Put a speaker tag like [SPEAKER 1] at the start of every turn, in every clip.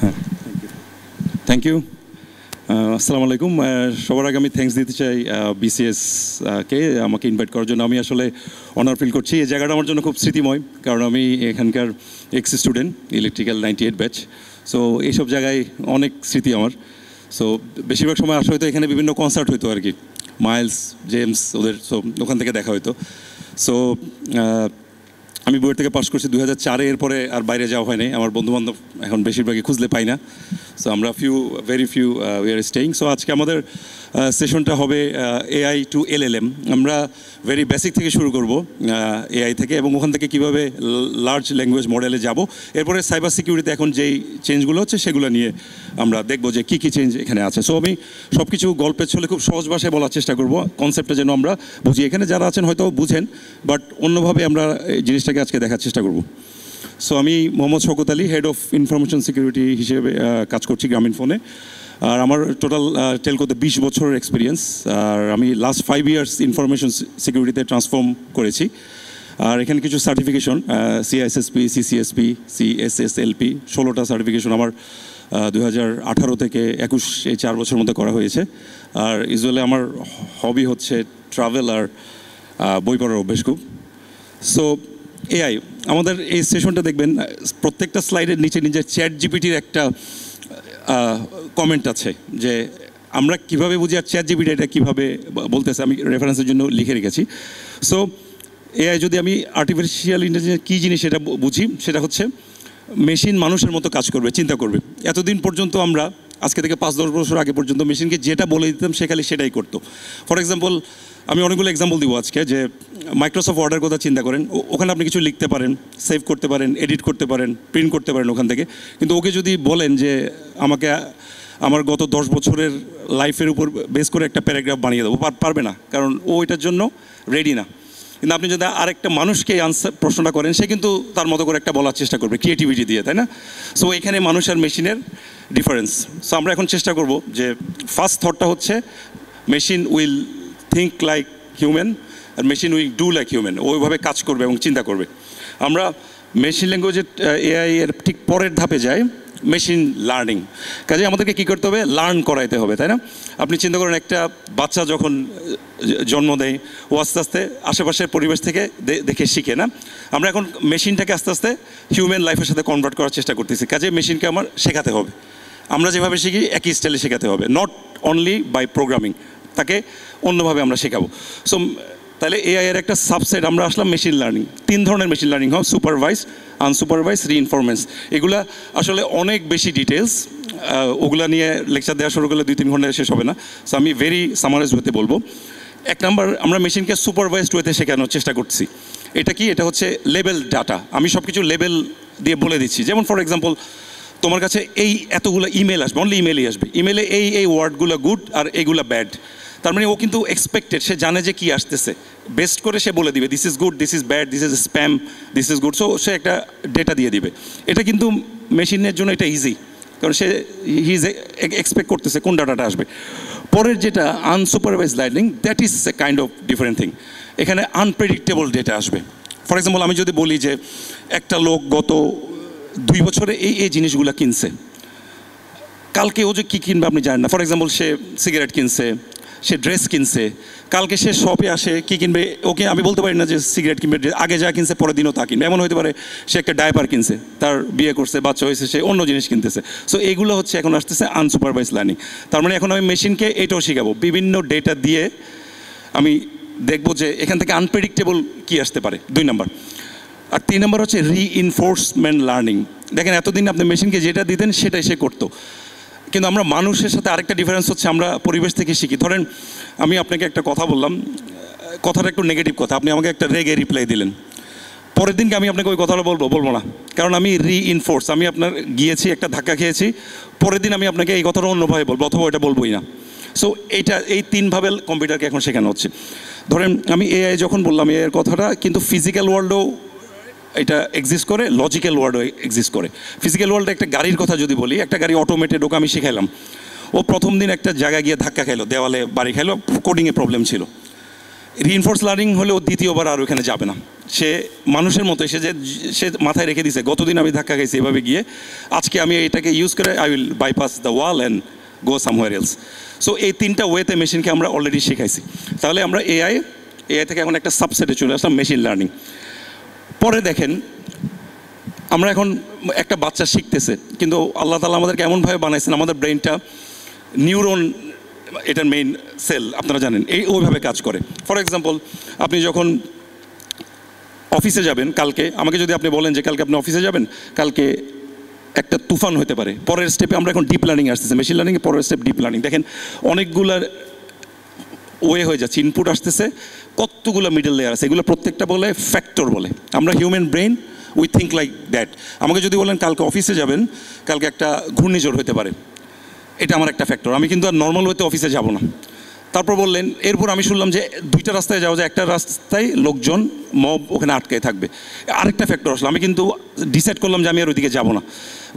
[SPEAKER 1] হ্যাঁ, thank you. আসসালামু আলাইকুম। সবার আগে আমি থ্যাঙ্কস দিতে চাই বিসিএস কে আমাকে ইনভাইট করার জন্য। আমি আসলে অনার ফিল করছি। এই জায়গাটা আমার জন্য খুব স্মৃতিময়, কারণ আমি এখানকার ex student, electrical 98 batch. So এইসব জায়গায় অনেক স্মৃতি আমার। সো বেশিরভাগ সময় আসা হয়তো এখানে বিভিন্ন কনসার্ট হইতো আর কি, মাইলস, জেমস, ওদের। সো ওখান থেকে দেখা হইতো। সো আমি বইয়ের থেকে পাস করছি 2004-এ। এরপরে আর বাইরে যাওয়া হয়নি। আমার বন্ধুবান্ধব এখন বেশিরভাগই খুঁজলে পাই না। সো আমরা very few we are staying. So আজকে আমাদের সেশনটা হবে এআই টু এলএলএম। আমরা ভেরি বেসিক থেকে শুরু করব, এআই থেকে, এবং ওখান থেকে কীভাবে লার্জ ল্যাঙ্গুয়েজ মডেলে যাব। এরপরে সাইবার সিকিউরিটিতে এখন যেই চেঞ্জগুলো হচ্ছে সেগুলো নিয়ে আমরা দেখব যে কী কী চেঞ্জ এখানে আছে। সো আমি সব কিছু গল্পের ছলে খুব সহজ ভাষায় বলার চেষ্টা করব, কনসেপ্টটা যেন আমরা বুঝি। এখানে যারা আছেন হয়তো বুঝেন, বাট অন্যভাবে আমরা এই জিনিসটাকে আজকে দেখার চেষ্টা করব। সো আমি Mohammad Shawkat Ali, head of information security হিসেবে কাজ করছি গ্রামীণফোনে। আর আমার টোটাল টেলকোতে 20 বছরের এক্সপিরিয়েন্স। আর আমি লাস্ট 5 ইয়ার্স ইনফরমেশন সিকিউরিটিতে ট্রান্সফর্ম করেছি। আর এখানে কিছু সার্টিফিকেশন, সিআইএসএসপি, সিসিএসপি, সিএসএসএলপি, 16টা সার্টিফিকেশন আমার 2018 থেকে 21 এই 4 বছরের মধ্যে করা হয়েছে। আর ইউজুয়ালি আমার হবি হচ্ছে ট্রাভেল আর বই পড়ার অভ্যেস খুব। সো এআই, আমাদের এই সেশনটা দেখবেন প্রত্যেকটা স্লাইডের নিচে নিজের চ্যাট জিপিটির একটা কমেন্ট আছে যে আমরা কীভাবে বুঝি আর চ্যাট জিপিটি এটা কীভাবে বলতেছে, আমি রেফারেন্সের জন্য লিখে রেখেছি। সো এআই, যদি আমি আর্টিফিশিয়াল ইন্টেলিজেন্স কী জিনিস সেটা বুঝি, সেটা হচ্ছে মেশিন মানুষের মতো কাজ করবে, চিন্তা করবে। এতদিন পর্যন্ত আমরা, আজকে থেকে 5-10 বছর আগে পর্যন্ত মেশিনকে যেটা বলে দিতাম সে খালি সেটাই করতো। ফর এক্সাম্পল, আমি অনেকগুলো এক্সাম্পল দিব আজকে। যে মাইক্রোসফট ওয়ার্ডের কথা চিন্তা করেন, ওখানে আপনি কিছু লিখতে পারেন, সেভ করতে পারেন, এডিট করতে পারেন, প্রিন্ট করতে পারেন ওখান থেকে। কিন্তু ওকে যদি বলেন যে আমাকে আমার গত 10 বছরের লাইফের উপর বেস করে একটা প্যারাগ্রাফ বানিয়ে দেবো, পারবে না, কারণ ও এটার জন্য রেডি না। কিন্তু আপনি যদি আরেকটা মানুষকে প্রশ্নটা করেন, সে কিন্তু তার মতো করে একটা বলার চেষ্টা করবে, ক্রিয়েটিভিটি দিয়ে, তাই না? সো এখানে মানুষ আর মেশিনের ডিফারেন্স। সো আমরা এখন চেষ্টা করব যে ফার্স্ট থটটা হচ্ছে machine will think like human আর machine will do like human. ওইভাবে কাজ করবে এবং চিন্তা করবে। আমরা মেশিন ল্যাঙ্গুয়েজের এআই এর ঠিক পরের ধাপে যাই, মেশিন লার্নিং। কাজে আমাদেরকে কী করতে হবে? লার্ন করাইতে হবে, তাই না? আপনি চিন্তা করেন, একটা বাচ্চা যখন জন্ম দেয়, ও আস্তে আস্তে আশেপাশের পরিবেশ থেকে দেখে শিখে, না? আমরা এখন মেশিনটাকে আস্তে আস্তে হিউম্যান লাইফের সাথে কনভার্ট করার চেষ্টা করতেছি। কাজে মেশিনকে আমার শেখাতে হবে, আমরা যেভাবে শিখি একই স্টাইলে শেখাতে হবে, নট অনলি বাই প্রোগ্রামিং, তাকে অন্যভাবে আমরা শেখাবো। সো তাহলে এআই এর একটা সাবসেট আমরা আসলাম মেশিন লার্নিং। 3 ধরনের মেশিন লার্নিং হয়, সুপারভাইজ, আনসুপারভাইজ, রিইনফরমেন্স। এগুলা আসলে অনেক বেশি ডিটেলস, ওগুলা নিয়ে লেকচার দেওয়া শুরু করলে 2-3 ঘন্টায় শেষ হবে না। সো আমি ভেরি সামারাইজ ওয়েতে বলবো। 1 নাম্বার, আমরা মেশিনকে সুপারভাইজড ওয়েতে শেখানোর চেষ্টা করছি। এটা কি? এটা হচ্ছে লেবেল ডাটা। আমি সব কিছু লেবেল দিয়ে বলে দিচ্ছি। যেমন ফর এক্সাম্পল, তোমার কাছে এই এতগুলো ইমেল আসবে, অনলি ইমেলই আসবে, ইমেলে এই ওয়ার্ডগুলো গুড আর এইগুলো ব্যাড। তার মানে ও কিন্তু এক্সপেক্টেড, সে জানে যে কী আসতেছে, বেস্ট করে সে বলে দিবে this is good, this is bad, this is spam, this is good. So সে একটা ডেটা দিয়ে দিবে। এটা কিন্তু মেশিনের জন্য এটা ইজি, কারণ সে ইজ এক্সপেক্ট করতেছে কোন ডাটাটা আসবে। পরের যেটা unsupervised learning, that is a kind of different thing. এখানে আনপ্রেডিক্টেবল ডেটা আসবে। ফর এক্সাম্পল, আমি যদি বলি যে একটা লোক গত 2 বছরে এই জিনিসগুলো কিনছে, কালকে ও যে কী কিনবে আপনি জানেন না। ফর এক্সাম্পল, সে সিগারেট কিনছে, সে ড্রেস কিনছে, কালকে সে শপে আসে কী কিনবে, ওকে আমি বলতে পারি না যে সিগারেট কিনবে, আগে যা কিনছে পরের দিনও তা কিনবে। এমন হতে পারে সে একটা ডায়পার কিনছে, তার বিয়ে করছে, বাচ্চা হয়েছে, সে অন্য জিনিস কিনতেছে। সো এগুলো হচ্ছে এখন আসতেছে আনসুপারভাইজ লার্নিং। তার মানে এখন আমি মেশিনকে এটাও শেখাবো, বিভিন্ন ডেটা দিয়ে আমি দেখবো যে এখান থেকে আনপ্রেডিক্টেবল কী আসতে পারে, 2 নাম্বার। আর 3 নাম্বার হচ্ছে রিইনফোর্সমেন্ট লার্নিং। দেখেন, এতদিন আপনি মেশিনকে যেটা দিতেন সেটাই সে করতো, কিন্তু আমরা মানুষের সাথে আরেকটা ডিফারেন্স হচ্ছে আমরা পরিবেশ থেকে শিখি। ধরেন আমি আপনাকে একটা কথা বললাম, কথাটা একটু নেগেটিভ কথা, আপনি আমাকে একটা রেগে রিপ্লাই দিলেন, পরের দিনকে আমি আপনাকে ওই কথাটা বলবো না, কারণ আমি রিইনফোর্স, আমি আপনার গিয়েছি, একটা ধাক্কা খেয়েছি, পরের দিন আমি আপনাকে এই কথাটা অন্যভাবে বলবো, অথবা এটা বলবোই না। সো এই 3 ভাবে কম্পিউটারকে এখন শেখানো হচ্ছে। ধরেন আমি এআই যখন বললাম, এআই এর কথাটা কিন্তু ফিজিক্যাল ওয়ার্ল্ডেও এটা এক্সিস্ট করে, লজিক্যাল ওয়ার্ল্ডও এক্সিস্ট করে। ফিজিক্যাল ওয়ার্ল্ডে একটা গাড়ির কথা যদি বলি, একটা গাড়ি অটোমেটেড, ওকে আমি শিখাইলাম, ও প্রথম দিন একটা জায়গায় গিয়ে ধাক্কা খাইলো, দেওয়ালে বাড়ি খাইলো, কোডিংয়ে প্রবলেম ছিল। রিইনফোর্স লার্নিং হলেও দ্বিতীয়বার আর ওখানে যাবে না, সে মানুষের মতো সে মাথায় রেখে দিছে গতদিন আমি ধাক্কা খাইছি এভাবে গিয়ে, আজকে আমি এটাকে ইউজ করে I will bypass the wall and go somewhere else. So এই তিনটা ওয়েতে মেশিনকে আমরা অলরেডি শিখাইছি। তাহলে আমরা এআই থেকে এখন একটা সাবসেটে চলে আসলাম মেশিন লার্নিং। পরে দেখেন আমরা এখন একটা বাচ্চা শিখতেছে, কিন্তু আল্লাহ তাআলা আমাদেরকে এমনভাবে বানাইছেন, আমাদের ব্রেনটা নিউরন এটার মেইন সেল আপনারা জানেন, ওইভাবে কাজ করে। ফর এক্সাম্পল আপনি যখন অফিসে যাবেন কালকে, আমাকে যদি আপনি বলেন যে কালকে আপনি অফিসে যাবেন, কালকে একটা তুফান হতে পারে, পরের স্টেপে আমরা এখন ডিপ লার্নিং আসতেছে, মেশিন লার্নিংয়ে পরের স্টেপ ডিপ লার্নিং। দেখেন অনেকগুলো ওয়ে হয়ে যাচ্ছে, ইনপুট আসতেছে, কতগুলো মিডল লেয়ার আছে, এগুলো প্রত্যেকটা বলে ফ্যাক্টর বলে। আমরা human brain we think like that. আমাকে যদি বলেন কালকে অফিসে যাবেন, কালকে একটা ঘূর্ণিঝড় হতে পারে, এটা আমার একটা ফ্যাক্টর, আমি কিন্তু আর নর্মাল ওয়েতে অফিসে যাব না। তারপর বললেন, এরপর আমি শুনলাম যে দুইটা রাস্তায় যাওয়া যায়, একটা রাস্তায় লোকজন মব ওখানে আটকায় থাকবে, আরেকটা ফ্যাক্টর আসলো, আমি কিন্তু ডিসাইড করলাম যে আমি আর ওইদিকে যাবো না।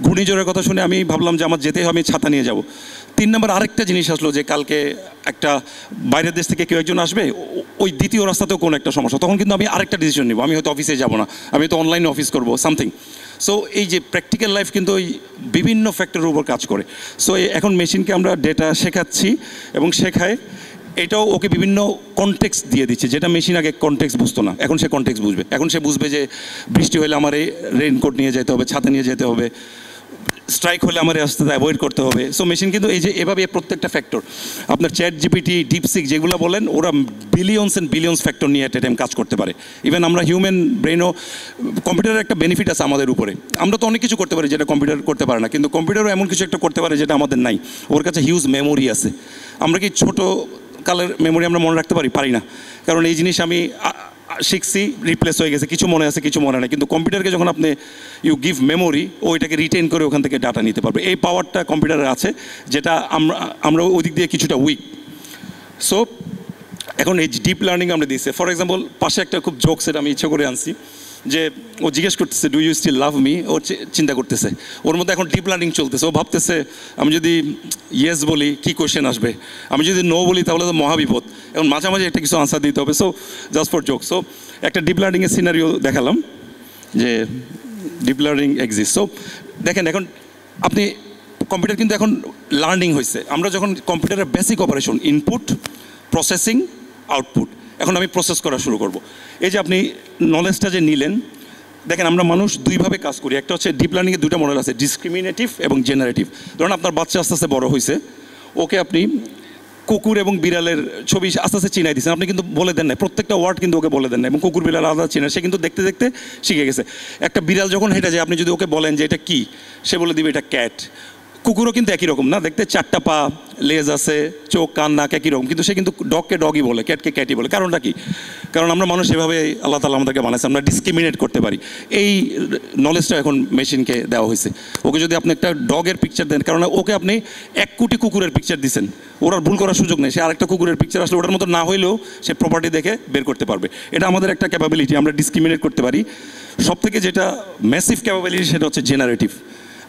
[SPEAKER 1] ঘূর্ণিঝড়ের কথা শুনে আমি ভাবলাম যে আমার যেতেই হবে, আমি ছাতা নিয়ে যাব। 3 নম্বর আরেকটা জিনিস আসলো যে কালকে একটা বাইরের দেশ থেকে কেউ একজন আসবে, ওই দ্বিতীয় রাস্তাতেও কোনো একটা সমস্যা, তখন কিন্তু আমি আরেকটা ডিসিশন নিব, আমি হয়তো অফিসে যাব না, আমি তো অনলাইনে অফিস করবো সামথিং। সো এই যে প্র্যাকটিক্যাল লাইফ কিন্তু ওই বিভিন্ন ফ্যাক্টরের উপর কাজ করে। সো এখন মেশিনকে আমরা ডেটা শেখাচ্ছি এবং শেখায়, এটাও ওকে বিভিন্ন কনটেক্সট দিয়ে দিচ্ছে, যেটা মেশিন আগে কনটেক্সট বুঝতো না, এখন সে কনটেক্সট বুঝবে। এখন সে বুঝবে যে বৃষ্টি হলে আমার এই রেইনকোট নিয়ে যেতে হবে, ছাতা নিয়ে যেতে হবে, স্ট্রাইক হলে আমার রাস্তাতে অ্যাভয়েড করতে হবে। সো মেশিন কিন্তু এই যে এভাবে প্রত্যেকটা ফ্যাক্টর, আপনার চ্যাট জিপিটি, ডিপসিক যেগুলো বলেন, ওরা বিলিয়নস অ্যান্ড বিলিয়নস ফ্যাক্টর নিয়ে এট এ টাইম কাজ করতে পারে। ইভেন আমরা হিউম্যান ব্রেনও, কম্পিউটারের একটা বেনিফিট আছে আমাদের উপরে, আমরা তো অনেক কিছু করতে পারি যেটা কম্পিউটার করতে পারে না, কিন্তু কম্পিউটারও এমন কিছু একটা করতে পারে যেটা আমাদের নাই। ওর কাছে হিউজ মেমোরি আছে। আমরা কি ছোটো কালের মেমোরি আমরা মনে রাখতে পারি না, কারণ এই জিনিস আমি শিখছি, রিপ্লেস হয়ে গেছে, কিছু মনে আছে কিছু মনে নাই। কিন্তু কম্পিউটারকে যখন আপনি ইউ গিভ মেমোরি, ওইটাকে রিটেন করে ওখান থেকে ডাটা নিতে পারবে। এই পাওয়ারটা কম্পিউটারে আছে, যেটা আমরা ওই দিক দিয়ে কিছুটা উইক। সো এখন এই ডিপ লার্নিং আমরা দিচ্ছি। ফর এক্সাম্পল পাশে একটা খুব জোক, সেটা আমি ইচ্ছে করে আনছি, যে ও জিজ্ঞেস করতেছে do you still love me, ও চিন্তা করতেছে, ওর মধ্যে এখন ডিপ লার্নিং চলতেছে। ও ভাবতেছে আমি যদি ইয়েস বলি কী কোয়েশ্চেন আসবে, আমি যদি নো বলি তাহলে তো মহাবিপদ, এখন মাঝামাঝি একটা কিছু আনসার দিতে হবে। So just for joke, so একটা ডিপ লার্নিংয়ের সিনারিও দেখালাম যে ডিপ লার্নিং এক্সিস্ট। সো দেখেন এখন আপনি কম্পিউটার কিন্তু এখন লার্নিং হয়েছে। আমরা যখন কম্পিউটারের basic operation input, processing, output, এখন আমি প্রসেস করা শুরু করব। এই যে আপনি নলেজটা যে নিলেন, দেখেন আমরা মানুষ দুইভাবে কাজ করি। একটা হচ্ছে ডিপ লার্নিংয়ের দুটো মডেল আছে, ডিসক্রিমিনেটিভ এবং জেনারেটিভ। ধরুন আপনার বাচ্চা আস্তে আস্তে বড় হয়েছে, ওকে আপনি কুকুর এবং বিড়ালের ছবি আস্তে আস্তে চিনাই দিচ্ছেন, আপনি কিন্তু বলে দেন না, প্রত্যেকটা ওয়ার্ড কিন্তু ওকে বলে দেন না, এবং কুকুর বিড়াল আলাদা চিনে, সে কিন্তু দেখতে দেখতে শিখে গেছে। একটা বিড়াল যখন হেঁটে যায়, আপনি যদি ওকে বলেন যে এটা কি, সে বলে দিবে এটা ক্যাট। কুকুরও কিন্তু একই রকম না, দেখতে 4টা পা, লেজ আছে, চোখ, কান, নাক একই রকম, কিন্তু সে কিন্তু ডগকে ডগই বলে, ক্যাটকে ক্যাটই বলে। কারণটা কি? কারণ আমরা মানুষ এভাবে আল্লাহ তাআলা আমাদেরকে বানাইছে, আমরা ডিসক্রিমিনেট করতে পারি। এই নলেজটা এখন মেশিনকে দেওয়া হয়েছে। ওকে যদি আপনি একটা ডগের পিকচার দেন, কারণ ওকে আপনি 1 কোটি কুকুরের পিকচার দিচ্ছেন, ওর আর ভুল করার সুযোগ নেই। সে আরেকটা কুকুরের পিকচার আসলে ওটার মতো না হইলেও সে প্রপার্টি দেখে বের করতে পারবে। এটা আমাদের একটা ক্যাপাবিলিটি, আমরা ডিসক্রিমিনেট করতে পারি। সবথেকে যেটা ম্যাসিভ ক্যাপাবিলিটি সেটা হচ্ছে জেনারেটিভ।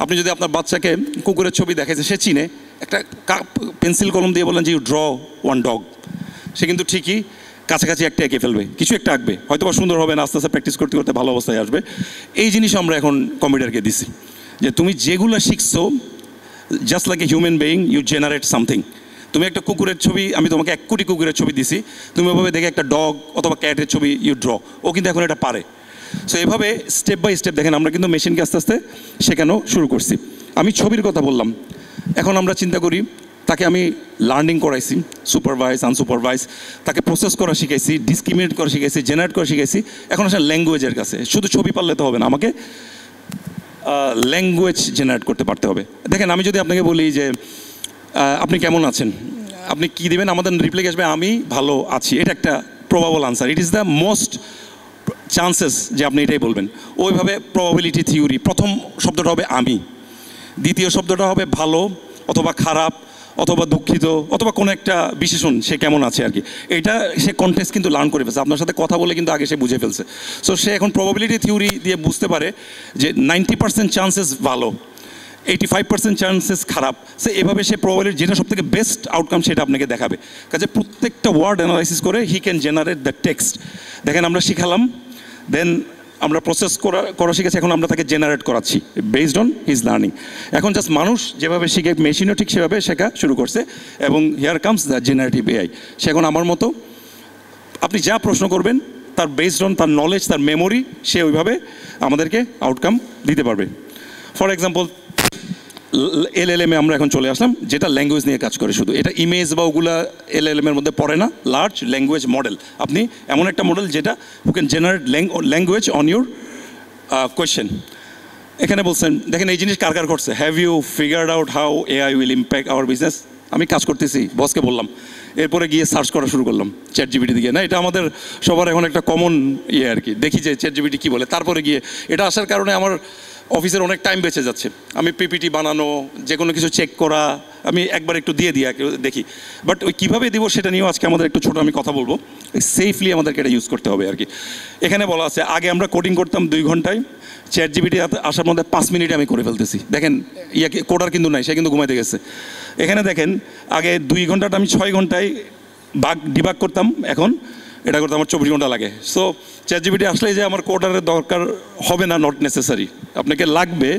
[SPEAKER 1] আপনি যদি আপনার বাচ্চাকে কুকুরের ছবি দেখাইছে, সে চিনে, একটা পেন্সিল কলম দিয়ে বলেন যে ইউ ড্র ওয়ান ডগ, সে কিন্তু ঠিকই কাছাকাছি একটা এঁকে ফেলবে, কিছু একটা আঁকবে, হয়তো বা সুন্দর হবে না, আস্তে আস্তে প্র্যাকটিস করতে করতে ভালো অবস্থায় আসবে। এই জিনিস আমরা এখন কম্পিউটারকে দিছি, যে তুমি যেগুলো শিখছো, just like a human being you generate something. তুমি একটা কুকুরের ছবি, আমি তোমাকে 1 কোটি কুকুরের ছবি দিছি, তুমি ওভাবে দেখে একটা ডগ অথবা ক্যাটের ছবি ইউ ড্র, ও কিন্তু এখন এটা পারে। সো এভাবে স্টেপ বাই স্টেপ দেখেন আমরা কিন্তু মেশিনকে আস্তে আস্তে শেখানো শুরু করছি। আমি ছবির কথা বললাম, এখন আমরা চিন্তা করি তাকে আমি লার্নিং করাইছি, সুপারভাইজ, আনসুপারভাইজ, তাকে প্রসেস করা শিখাইছি, ডিসক্রিমিনেট করা শিখাইছি, জেনারেট করা শিখাইছি। এখন আসলে ল্যাঙ্গুয়েজের কাছে, শুধু ছবি পারলে তো হবে না, আমাকে ল্যাঙ্গুয়েজ জেনারেট করতে পারতে হবে। দেখেন আমি যদি আপনাকে বলি যে আপনি কেমন আছেন, আপনি কি দিবেন? আমাদের রিপ্লাই আসবে আমি ভালো আছি। এটা একটা probable answer, it is the most chances যে আপনি এটাই বলবেন। ওইভাবে প্রবাবিলিটি থিওরি, প্রথম শব্দটা হবে আমি, দ্বিতীয় শব্দটা হবে ভালো অথবা খারাপ অথবা দুঃখিত অথবা কোনো একটা বিশেষণ, সে কেমন আছে আর কি। এটা সে কনটেক্সট কিন্তু লার্ন করে ফেলছে, আপনার সাথে কথা বলে কিন্তু আগে সে বুঝে ফেলছে। সো সে এখন প্রবাবিলিটি থিওরি দিয়ে বুঝতে পারে যে 90% চান্সেস ভালো, 85% চান্সেস খারাপ, সে এভাবে সে প্রবাবিলিটি যেটা সব থেকে বেস্ট আউটকাম সেটা আপনাকে দেখাবে। কাজে প্রত্যেকটা ওয়ার্ড অ্যানালাইসিস করে he can generate the text. দেখেন আমরা শিখালাম, দেন আমরা প্রসেস করা শিখেছি, এখন আমরা তাকে জেনারেট করাচ্ছি বেসড অন হিজ লার্নিং। এখন জাস্ট মানুষ যেভাবে শিখে মেশিনও ঠিক সেভাবে শেখা শুরু করছে, এবং here comes the generative AI. সে এখন আমার মতো, আপনি যা প্রশ্ন করবেন তার বেসড অন তার নলেজ, তার মেমোরি, সে ওইভাবে আমাদেরকে আউটকাম দিতে পারবে। ফর এক্সাম্পল LLM-এ আমরা এখন চলে আসলাম, যেটা ল্যাঙ্গুয়েজ নিয়ে কাজ করে শুধু। এটা ইমেজ বা ওগুলা LLM-এর মধ্যে পড়ে না, লার্জ ল্যাঙ্গুয়েজ মডেল। আপনি এমন একটা মডেল যেটা who can generate language on your question. এখানে বলছেন, দেখেন এই জিনিস কার কার করছে, have you figured out how AI will impact our business? আমি কাজ করতেছি, বসকে বললাম, এরপরে গিয়ে সার্চ করা শুরু করলাম ChatGPT দিকে। না, এটা আমাদের সবার এখন একটা কমন ইয়ে আর কি, দেখি যে ChatGPT কী বলে। তারপরে গিয়ে এটা আসার কারণে আমার অফিসের অনেক টাইম বেঁচে যাচ্ছে। আমি PPT বানানো, যে কোনো কিছু চেক করা, আমি একবার একটু দিয়ে দেখি। বাট ওই কীভাবে দিব সেটা নিয়েও আজকে আমাদের একটু ছোটো আমি কথা বলবো। সেফলি আমাদেরকে এটা ইউজ করতে হবে আর কি। এখানে বলা আছে, আগে আমরা কোডিং করতাম 2 ঘন্টায়, ChatGPT আসার মধ্যে 5 মিনিটে আমি করে ফেলতেছি। দেখেন কোডার কিন্তু নাই, সে কিন্তু ঘুমাইতে গেছে। এখানে দেখেন আগে 2 ঘন্টাটা আমি 6 ঘন্টায় ডিবাগ করতাম, এখন এটা করতে আমার 24 ঘন্টা লাগে। সো ChatGPT আসলেই যে আমার কোডারের দরকার হবে না, নট নেসেসারি, আপনাকে লাগবে,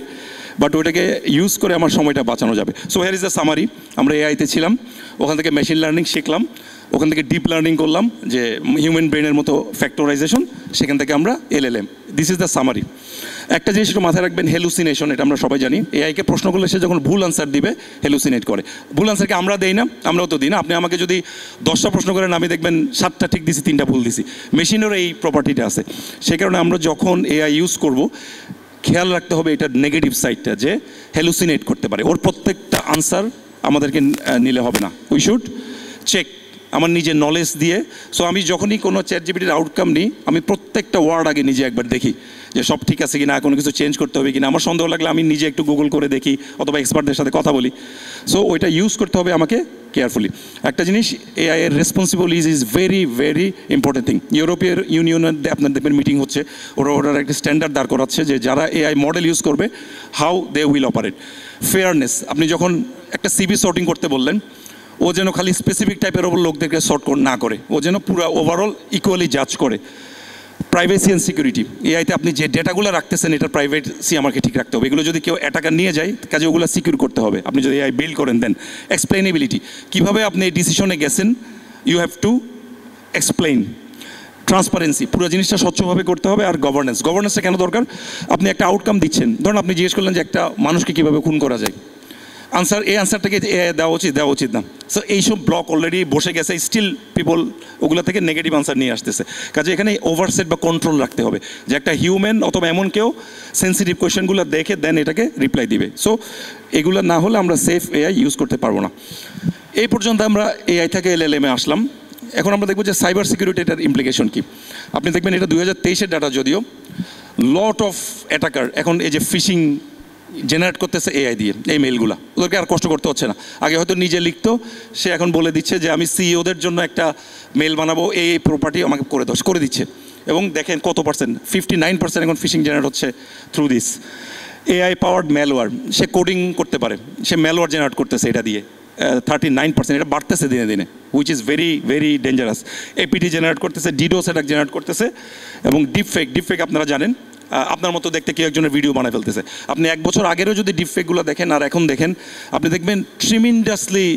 [SPEAKER 1] বাট ওইটাকে ইউজ করে আমার সময়টা বাঁচানো যাবে। So here is the summary. আমরা AI-তে ছিলাম, ওখান থেকে মেশিন লার্নিং শিখলাম, ওখান থেকে ডিপ লার্নিং করলাম, যে হিউম্যান ব্রেনের মতো ফ্যাক্টরাইজেশন, সেখান থেকে আমরা LLM। This is the summary. একটা জিনিস একটু মাথায় রাখবেন, হেলুসিনেশন, এটা আমরা সবাই জানি। AI-কে প্রশ্ন করলে সে যখন ভুল আনসার দিবে, হেলুসিনেট করে। ভুল আনসারকে আমরা দেই না, আমরাও তো দিই না। আপনি আমাকে যদি 10টা প্রশ্ন করেন, আমি দেখবেন 7টা ঠিক দিছি, 3টা ভুল দিছি। মেশিনেরও এই প্রপার্টিটা আছে। সে কারণে আমরা যখন AI ইউজ করব, খেয়াল রাখতে হবে এটার নেগেটিভ সাইডটা, যে হেলুসিনেট করতে পারে। ওর প্রত্যেকটা আনসার আমাদেরকে নিলে হবে না। উই শুড চেক আমার নিজের নলেজ দিয়ে। সো আমি যখনই কোনো ChatGPT-র আউটকাম নিই, আমি প্রত্যেকটা ওয়ার্ড আগে নিজে একবার দেখি যে সব ঠিক আছে কিনা, কোনো কিছু চেঞ্জ করতে হবে কিনা। আমার সন্দেহ লাগলে আমি নিজে একটু গুগল করে দেখি, অথবা এক্সপার্টদের সাথে কথা বলি। সো ওইটা ইউজ করতে হবে আমাকে কেয়ারফুলি। একটা জিনিস, AI-এর responsible is very very important thing. ইউরোপীয় ইউনিয়নের আপনার দেখবেন মিটিং হচ্ছে, ওরা একটা স্ট্যান্ডার্ড দাঁড় করাচ্ছে যে যারা AI মডেল ইউজ করবে, how they will operate. Fairness, আপনি যখন একটা CV সর্টিং করতে বললেন, ও যেন খালি স্পেসিফিক টাইপের ওপর লোকদেরকে সর্ট না করে, ও যেন পুরো ওভারঅল ইকুয়ালি জাজ করে। প্রাইভেসি অ্যান্ড সিকিউরিটি, AI-তে আপনি যে ডেটাগুলো রাখতেছেন, এটার প্রাইভেসি আমাকে ঠিক রাখতে হবে। এগুলো যদি কেউ অ্যাটাকার নিয়ে যায়, কাজে ওগুলো সিকিউর করতে হবে। আপনি যদি AI বিল্ড করেন, দেন এক্সপ্লেনেবিলিটি, কীভাবে আপনি এই ডিসিশনে গেছেন, you have to explain. Transparency, পুরো জিনিসটা স্বচ্ছভাবে করতে হবে। আর গভর্নেন্সটা কেন দরকার? আপনি একটা আউটকাম দিচ্ছেন, ধরুন আপনি জিজ্ঞেস করলেন যে একটা মানুষকে কীভাবে খুন করা যায়, এই আনসারটাকে দেওয়া উচিত না। সো এইসব ব্লক অলরেডি বসে গেছে, স্টিল পিপল ওগুলো থেকে নেগেটিভ আনসার নিয়ে আসতেছে। কাজে এখানে ওভারসেট বা কন্ট্রোল রাখতে হবে, যে একটা হিউম্যান অথবা এমন কেউ সেন্সিটিভ কোয়েশ্চেনগুলো দেখে দেন এটাকে রিপ্লাই দিবে। সো এগুলো না হলে আমরা সেফ AI ইউজ করতে পারবো না। এই পর্যন্ত আমরা AI থেকে LLM-এ আসলাম। এখন আমরা দেখবো যে সাইবার সিকিউরিটি, এটার ইমপ্লিকেশন কী। আপনি দেখবেন এটা 2023-এর ডাটা, যদিও লট অফ অ্যাটাকার এখন এই যে ফিশিং জেনারেট করতেছে AI দিয়ে, এই মেইলগুলো ওদেরকে আর কষ্ট করতে হচ্ছে না। আগে হয়তো নিজে লিখতো, সে এখন বলে দিচ্ছে যে আমি CEO-দের জন্য একটা মেইল বানাবো, এই প্রপার্টি আমাকে করে দিচ্ছে। এবং দেখেন কত পার্সেন্ট, 59% এখন ফিশিং জেনারেট হচ্ছে through this AI powered malware. Say coding করতে পারে, সে ম্যালওয়্যার জেনারেট করতেছে এটা দিয়ে, 39%। এটা বাড়তেছে দিনে দিনে, which is very very dangerous. APT generate করতেছে, DDoS অ্যাটাক জেনারেট করতেছে, এবং ডিপফেক আপনারা জানেন, আপনার মতো দেখতে কেউ একজনের ভিডিও বানায় ফেলতেছে। আপনি 1 বছর আগেরও যদি ডিপফেকগুলো দেখেন আর এখন দেখেন, আপনি দেখবেন ট্রিমেন্ডাসলি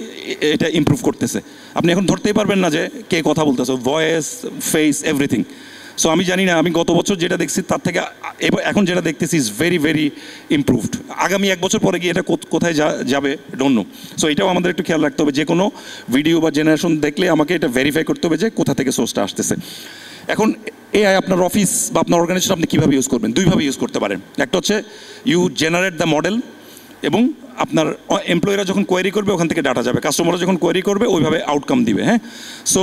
[SPEAKER 1] এটা ইমপ্রুভ করতেছে। আপনি এখন ধরতেই পারবেন না যে কে কথা বলতেছে, ভয়েস, ফেস, এভরিথিং। সো আমি জানি না, আমি গত বছর যেটা দেখছি তার থেকে এখন যেটা দেখতেছি ইজ ভেরি ভেরি ইমপ্রুভড। আগামী 1 বছর পরে গিয়ে এটা কোথায় যাবে ডোন্ট নো। সো এটাও আমাদের একটু খেয়াল রাখতে হবে, যে কোনো ভিডিও বা জেনারেশন দেখলে আমাকে এটা ভেরিফাই করতে হবে যে কোথা থেকে সোর্সটা আসতেছে। এখন AI আপনার অফিস বা আপনার অর্গানাইজেশন আপনি কীভাবে ইউজ করবেন? 2ভাবে ইউজ করতে পারেন। একটা হচ্ছে ইউ জেনারেট দ্য মডেল, এবং আপনার এমপ্লয়িরা যখন কোয়েরি করবে ওখান থেকে ডাটা যাবে, কাস্টমাররা যখন কোয়েরি করবে ওইভাবে আউটকাম দিবে। হ্যাঁ, সো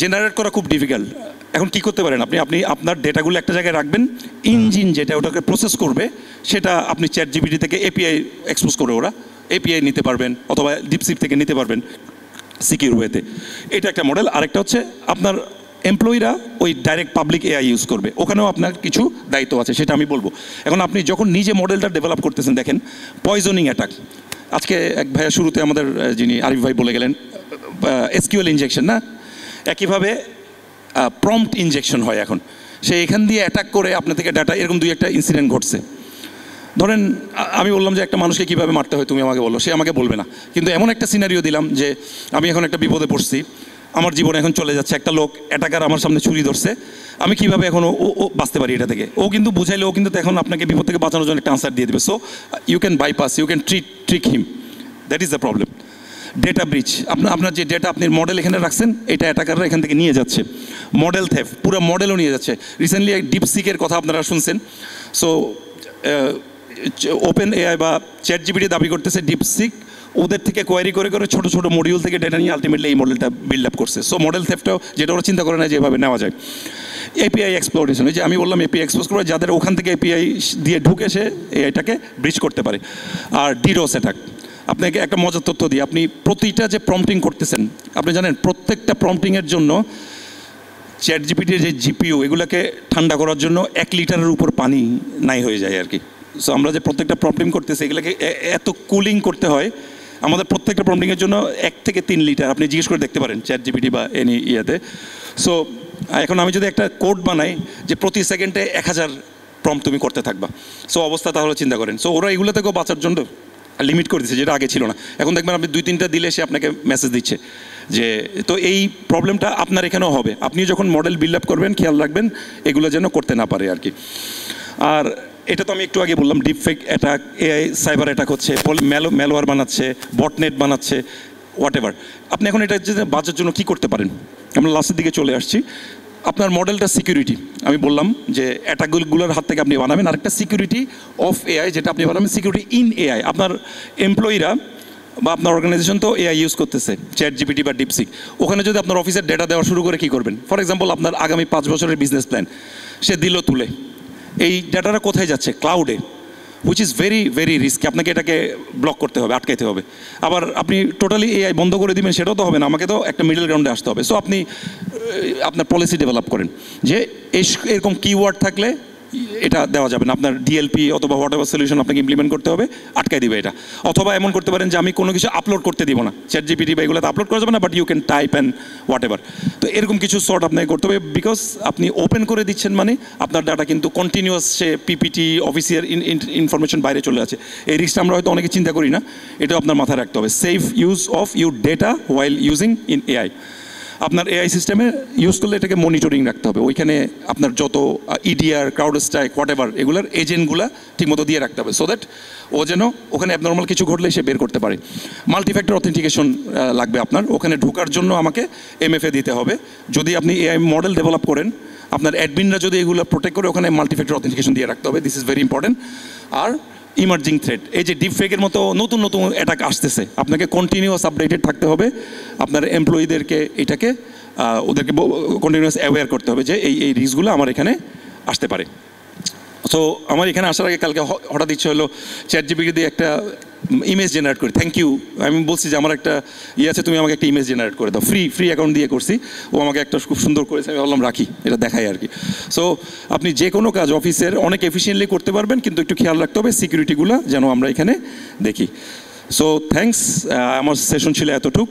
[SPEAKER 1] জেনারেট করা খুব ডিফিকাল্ট। এখন কী করতে পারেন, আপনি আপনার ডেটাগুলো একটা জায়গায় রাখবেন, ইঞ্জিন যেটা ওটাকে প্রসেস করবে সেটা আপনি ChatGPT থেকে API এক্সপোজ করে ওরা API নিতে পারবেন, অথবা ডিপসিপ থেকে নিতে পারবেন সিকিউর ওয়েতে। এটা একটা মডেল। আরেকটা হচ্ছে আপনার এমপ্লয়িরা ওই ডাইরেক্ট পাবলিক এআই ইউজ করবে, ওখানেও আপনার কিছু দায়িত্ব আছে, সেটা আমি বলবো। এখন আপনি যখন নিজে মডেলটা ডেভেলপ করতেছেন, দেখেন পয়জনিং অ্যাটাক, আজকে এক ভাইয়া শুরুতে আমাদের যিনি আরিফ ভাই বলে গেলেন এসকিউএল ইনজেকশন না, একইভাবে প্রম্পট ইনজেকশন হয় এখন, সে এখান দিয়ে অ্যাটাক করে আপনার থেকে ডাটা, এরকম দুই একটা ইনসিডেন্ট ঘটছে। ধরেন আমি বললাম যে একটা মানুষকে কীভাবে মারতে হয় তুমি আমাকে বলো, সে আমাকে বলবে না, কিন্তু এমন একটা সিনারিও দিলাম যে আমি এখন একটা বিপদে পড়ছি, আমার জীবন এখন চলে যাচ্ছে, একটা লোক অ্যাটাকার আমার সামনে ছুরি ধরছে, আমি কীভাবে এখন ও বাঁচতে পারি এটা থেকে, ও কিন্তু বুঝাইলে ও কিন্তু এখন আপনাকে বিপদ থেকে বাঁচানোর জন্য একটা আনসার দিয়ে দেবে। So you can bypass, you can trick him, that is the problem. Data breach, আপনার যে ডেটা আপনি মডেল এখানে রাখছেন, এটা অ্যাটাকাররা এখান থেকে নিয়ে যাচ্ছে। মডেল থেফ, পুরো মডেলও নিয়ে যাচ্ছে। রিসেন্টলি ডিপসিকের কথা আপনারা শুনছেন। সো ওপেন এআই বা চ্যাট জিপিটি দাবি করতেছে ডিপসিক ওদের থেকে কোয়ারি করে করে ছোটো ছোটো মডিউল থেকে ডেটা নিয়ে আলটিমেটলি এই মডেলটা বিল্ড আপ করছে। সো মডেল থেফটাও, যেটা ওরা চিন্তা করে না যেভাবে নেওয়া যায়। এপিআই এক্সপ্লোরেশন, যে আমি বললাম এপিআই এক্সপ্লোর করে যাদের ওখান থেকে এপিআই দিয়ে ঢুকে সে এআইটাকে ব্রিচ করতে পারে। আর ডিডোস অ্যাটাক, আপনাকে একটা মজার তথ্য দিই, আপনি প্রতিটা যে প্রম্পটিং করতেছেন, আপনি জানেন প্রত্যেকটা প্রম্পটিংয়ের জন্য চ্যাট জিপিটির যে জিপিইউ, এগুলোকে ঠান্ডা করার জন্য 1 লিটারের উপর পানি নাই হয়ে যায় আর কি। সো আমরা যে প্রত্যেকটা প্রম্পটিং করতেছি, এগুলোকে এত কুলিং করতে হয়, আমাদের প্রত্যেকটা প্রম্পটিংয়ের জন্য 1 থেকে 3 লিটার, আপনি জিজ্ঞেস করে দেখতে পারেন চ্যাট জিপিটি বা এনি ইয়েতে। সো এখন আমি যদি একটা কোড বানাই যে প্রতি সেকেন্ডে 1000 প্রম্পট তুমি করতে থাকবা, সো অবস্থা তাহলে চিন্তা করেন। সো ওরা এগুলো থেকেও বাঁচার জন্য লিমিট করে দিচ্ছে, যেটা আগে ছিল না। এখন দেখবেন আপনি 2-3টা দিলে সে আপনাকে মেসেজ দিচ্ছে যে, তো এই প্রবলেমটা আপনার এখানেও হবে। আপনি যখন মডেল বিল্ড আপ করবেন খেয়াল রাখবেন এগুলো যেন করতে না পারে আর কি। আর এটা তো আমি একটু আগে বললাম, deepfake attack, AI cyber attack হচ্ছে, ম্যালওয়্যার বানাচ্ছে, বটনেট বানাচ্ছে, হোয়াট এভার। আপনি এখন এটা যে বাঁচার জন্য কী করতে পারেন, আমরা লাস্টের দিকে চলে আসছি। আপনার মডেলটা সিকিউরিটি, আমি বললাম যে অ্যাটাকগুলোর হাত থেকে আপনি বানাবেন। আরেকটা সিকিউরিটি অফ এআই, যেটা আপনি বানাবেন সিকিউরিটি ইন এআই। আপনার এমপ্লয়িরা বা আপনার অর্গানাইজেশন তো এআই ইউজ করতেছে, চ্যাট জিপিটি বা ডিপসিক, ওখানে যদি আপনার অফিসের ডেটা দেওয়া শুরু করে কী করবেন? ফর এক্সাম্পল আপনার আগামী 5 বছরের বিজনেস প্ল্যান সে দিল তুলে, এই ডাটাটা কোথায় যাচ্ছে? ক্লাউডে, which is very very risky. আপনাকে এটাকে ব্লক করতে হবে, আটকাইতে হবে। আবার আপনি টোটালি এআই বন্ধ করে দিবেন সেটাও তো হবে না, আমাকে তো একটা মিডল গ্রাউন্ডে আসতে হবে। সো আপনি আপনার পলিসি ডেভেলপ করেন যে এরকম কিওয়ার্ড থাকলে এটা দেওয়া যাবে না, আপনার ডিএলপি অথবা হোয়াট এভার সলিউশন আপনাকে ইমপ্লিমেন্ট করতে হবে, আটকাই দিবে এটা। অথবা এমন করতে পারেন যে আমি কোনো কিছু আপলোড করতে দিব না, চ্যাট জিপিটি বা এগুলোতে আপলোড করা যাবে না, but you can type and whatever. তো এরকম কিছু সর্ট আপনাকে করতে হবে, বিকজ আপনি ওপেন করে দিচ্ছেন মানে আপনার ডাটা কিন্তু কন্টিনিউয়াস, সে পিপিটি অফিসিয়াল ইনফরমেশন বাইরে চলে আছে। এই রিস্কটা আমরা হয়তো অনেকে চিন্তা করি না, এটাও আপনার মাথায় রাখতে হবে। Safe use of your data while using in AI. আপনার এআই সিস্টেমে ইউজ করলে এটাকে মনিটরিং রাখতে হবে, ওইখানে আপনার যত ইডিআর, ক্রাউডস্ট্রাইক, হোয়াট এভার এগুলোর এজেন্টগুলো ঠিকমতো দিয়ে রাখতে হবে, সো দ্যাট ও যেন ওখানে অ্যাবনর্মাল কিছু ঘটলে সে বের করতে পারে। মাল্টিফ্যাক্টর অথেন্টিকেশন লাগবে আপনার, ওখানে ঢোকার জন্য আমাকে এমএফএ দিতে হবে। যদি আপনি এআই মডেল ডেভেলপ করেন, আপনার অ্যাডমিনরা যদি এগুলো প্রোটেক্ট করে, ওখানে মাল্টিফ্যাক্টর অথেন্টিকেশন দিয়ে রাখতে হবে, দিস ইজ ভেরি ইম্পর্টেন্ট। আর ইমার্জিং থ্রেট, এই যে ডিপফেকের মতো নতুন নতুন অ্যাটাক আসতেছে, আপনাকে কন্টিনিউয়াস আপডেটেড থাকতে হবে। আপনার এমপ্লয়িদেরকে এটাকে ওদেরকে কন্টিনিউয়াস অ্যাওয়্যার করতে হবে যে এই রিস্কগুলো আমার এখানে আসতে পারে। সো আমার এখানে আসার আগে কালকে হঠাৎ ইচ্ছে হলো চ্যাট জিপিটি দিয়ে একটা ইমেজ জেনারেট করি। থ্যাংক ইউ, আমি বলছি যে আমার একটা আছে, তুমি আমাকে একটা ইমেজ জেনারেট করে দাও, ফ্রি অ্যাকাউন্ট দিয়ে করছি, ও আমাকে একটা খুব সুন্দর করেছে, আমি বললাম রাখি, এটা দেখাই আর কি। সো আপনি যে কোনো কাজ অফিসের অনেক এফিসিয়েন্টলি করতে পারবেন, কিন্তু একটু খেয়াল রাখতে হবে সিকিউরিটিগুলো যেন আমরা এখানে দেখি। সো থ্যাঙ্কস, আমার সেশন ছিল এতটুক।